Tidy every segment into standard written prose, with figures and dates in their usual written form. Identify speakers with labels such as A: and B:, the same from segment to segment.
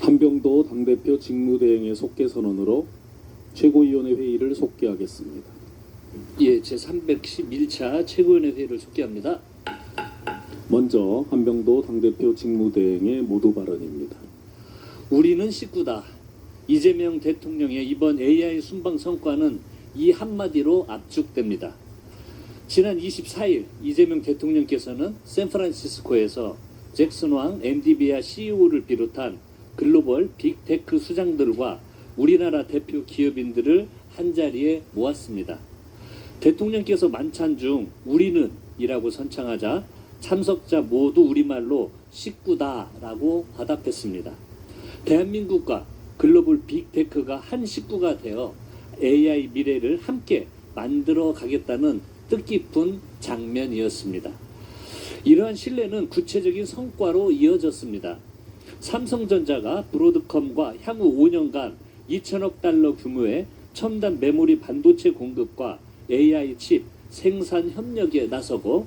A: 한병도 당대표 직무대행의 속개 선언으로 최고위원회 회의를 속개하겠습니다.
B: 예, 제311차 최고위원회 회의를 속개합니다.
A: 먼저 한병도 당대표 직무대행의 모두 발언입니다.
B: 우리는 식구다. 이재명 대통령의 이번 AI 순방 성과는 이 한마디로 압축됩니다. 지난 24일 이재명 대통령께서는 샌프란시스코에서 잭슨 왕 엔디비아 CEO를 비롯한 글로벌 빅테크 수장들과 우리나라 대표 기업인들을 한자리에 모았습니다. 대통령께서 만찬 중 우리는 이라고 선창하자 참석자 모두 우리말로 식구다라고 화답했습니다. 대한민국과 글로벌 빅테크가 한 식구가 되어 AI 미래를 함께 만들어 가겠다는 뜻깊은 장면이었습니다. 이러한 신뢰는 구체적인 성과로 이어졌습니다. 삼성전자가 브로드컴과 향후 5년간 2천억 달러 규모의 첨단 메모리 반도체 공급과 AI 칩 생산 협력에 나서고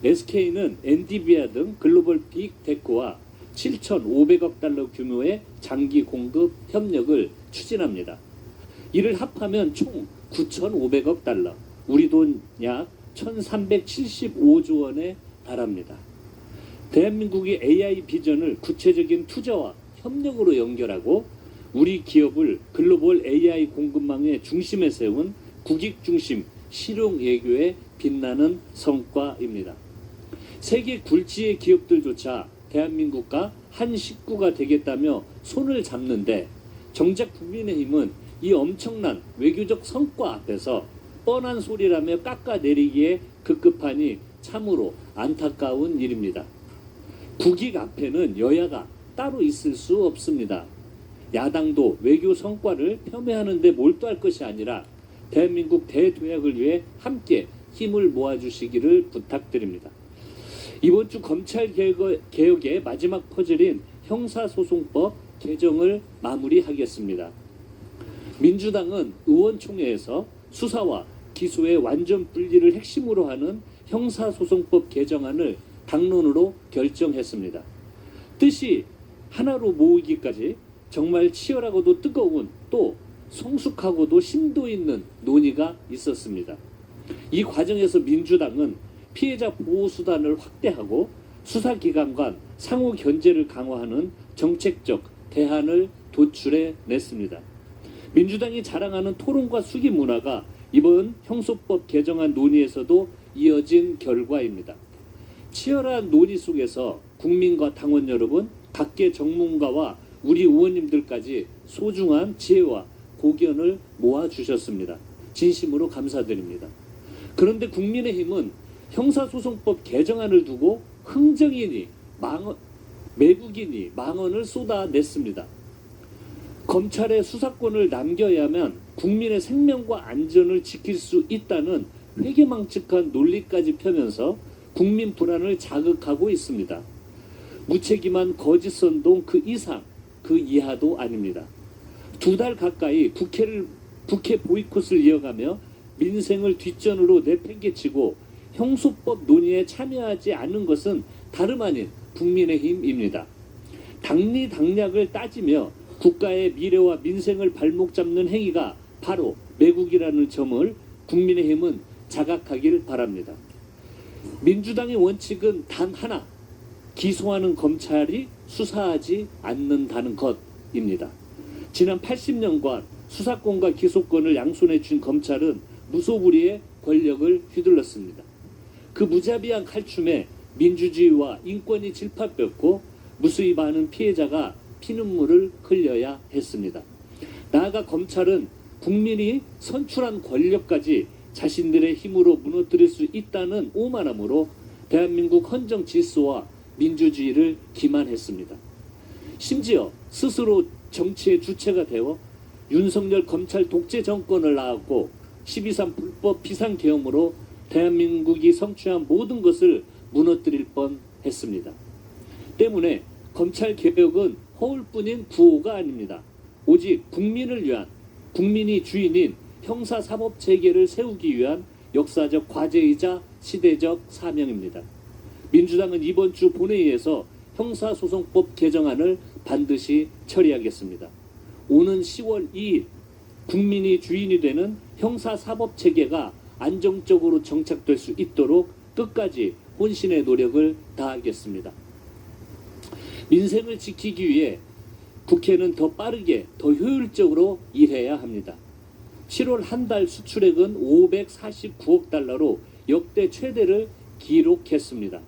B: SK는 엔디비아 등 글로벌 빅테크와 7,500억 달러 규모의 장기 공급 협력을 추진합니다. 이를 합하면 총 9,500억 달러, 우리 돈 약 1,375조 원에 달합니다. 대한민국의 AI 비전을 구체적인 투자와 협력으로 연결하고 우리 기업을 글로벌 AI 공급망의 중심에 세운 국익 중심 실용 외교에 빛나는 성과입니다. 세계 굴지의 기업들조차 대한민국과 한 식구가 되겠다며 손을 잡는데 정작 국민의힘은 이 엄청난 외교적 성과 앞에서 뻔한 소리라며 깎아내리기에 급급하니 참으로 안타까운 일입니다. 국익 앞에는 여야가 따로 있을 수 없습니다. 야당도 외교 성과를 폄훼하는 데 몰두할 것이 아니라 대한민국 대도약을 위해 함께 힘을 모아주시기를 부탁드립니다. 이번 주 검찰 개혁의 마지막 퍼즐인 형사소송법 개정을 마무리하겠습니다. 민주당은 의원총회에서 수사와 기소의 완전 분리를 핵심으로 하는 형사소송법 개정안을 당론으로 결정했습니다. 뜻이 하나로 모으기까지 정말 치열하고도 뜨거운 또 성숙하고도 심도 있는 논의가 있었습니다. 이 과정에서 민주당은 피해자 보호 수단을 확대하고 수사기관 간 상호 견제를 강화하는 정책적 대안을 도출해 냈습니다. 민주당이 자랑하는 토론과 수기 문화가 이번 형소법 개정안 논의에서도 이어진 결과입니다. 치열한 논의 속에서 국민과 당원 여러분, 각계 전문가와 우리 의원님들까지 소중한 지혜와 고견을 모아주셨습니다. 진심으로 감사드립니다. 그런데 국민의힘은 형사소송법 개정안을 두고 흥정이니 매국이니 망언을 쏟아냈습니다. 검찰의 수사권을 남겨야만 국민의 생명과 안전을 지킬 수 있다는 회계망측한 논리까지 펴면서 국민 불안을 자극하고 있습니다. 무책임한 거짓 선동 그 이상 그 이하도 아닙니다. 2달 가까이 국회 보이콧을 이어가며 민생을 뒷전으로 내팽개치고 형소법 논의에 참여하지 않는 것은 다름 아닌 국민의힘입니다. 당리당략을 따지며 국가의 미래와 민생을 발목 잡는 행위가 바로 매국이라는 점을 국민의힘은 자각하길 바랍니다. 민주당의 원칙은 단 하나, 기소하는 검찰이 수사하지 않는다는 것입니다. 지난 80년간 수사권과 기소권을 양손에 쥔 검찰은 무소불위의 권력을 휘둘렀습니다. 그 무자비한 칼춤에 민주주의와 인권이 질파뼈고 무수히 많은 피해자가 피눈물을 흘려야 했습니다. 나아가 검찰은 국민이 선출한 권력까지 자신들의 힘으로 무너뜨릴 수 있다는 오만함으로 대한민국 헌정 질서와 민주주의를 기만했습니다. 심지어 스스로 정치의 주체가 되어 윤석열 검찰 독재 정권을 낳았고 12.3 불법 비상계엄으로 대한민국이 성취한 모든 것을 무너뜨릴 뻔했습니다. 때문에 검찰 개혁은 허울뿐인 구호가 아닙니다. 오직 국민을 위한, 국민이 주인인 형사사법체계를 세우기 위한 역사적 과제이자 시대적 사명입니다. 민주당은 이번 주 본회의에서 형사소송법 개정안을 반드시 처리하겠습니다. 오는 10월 2일 국민이 주인이 되는 형사사법체계가 안정적으로 정착될 수 있도록 끝까지 혼신의 노력을 다하겠습니다. 민생을 지키기 위해 국회는 더 빠르게 더 효율적으로 일해야 합니다. 7월 한 달 수출액은 549억 달러로 역대 최대를 기록했습니다.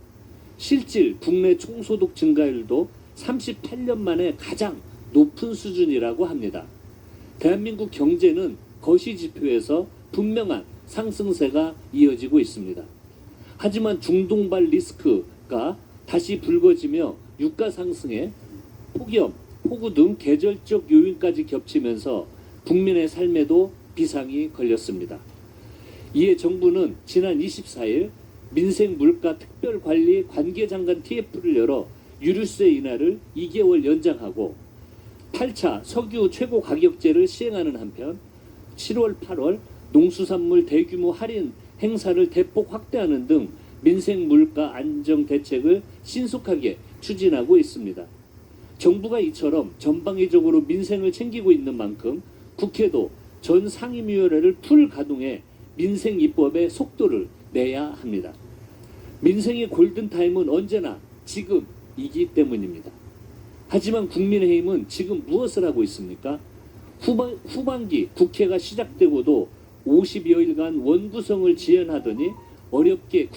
B: 실질 국내 총소득 증가율도 38년 만에 가장 높은 수준이라고 합니다. 대한민국 경제는 거시지표에서 분명한 상승세가 이어지고 있습니다. 하지만 중동발 리스크가 다시 불거지며 유가 상승에 폭염, 폭우 등 계절적 요인까지 겹치면서 국민의 삶에도 비상이 걸렸습니다. 이에 정부는 지난 24일 민생물가특별관리 관계장관 TF를 열어 유류세 인하를 2개월 연장하고 8차 석유 최고가격제를 시행하는 한편 7월, 8월 농수산물 대규모 할인 행사를 대폭 확대하는 등 민생물가 안정 대책을 신속하게 추진하고 있습니다. 정부가 이처럼 전방위적으로 민생을 챙기고 있는 만큼 국회도 전 상임위원회를 풀 가동해 민생 입법에 속도를 내야 합니다. 민생의 골든타임은 언제나 지금이기 때문입니다. 하지만 국민의힘은 지금 무엇을 하고 있습니까? 후반기 국회가 시작되고도 50여일간 원구성을 지연하더니 어렵게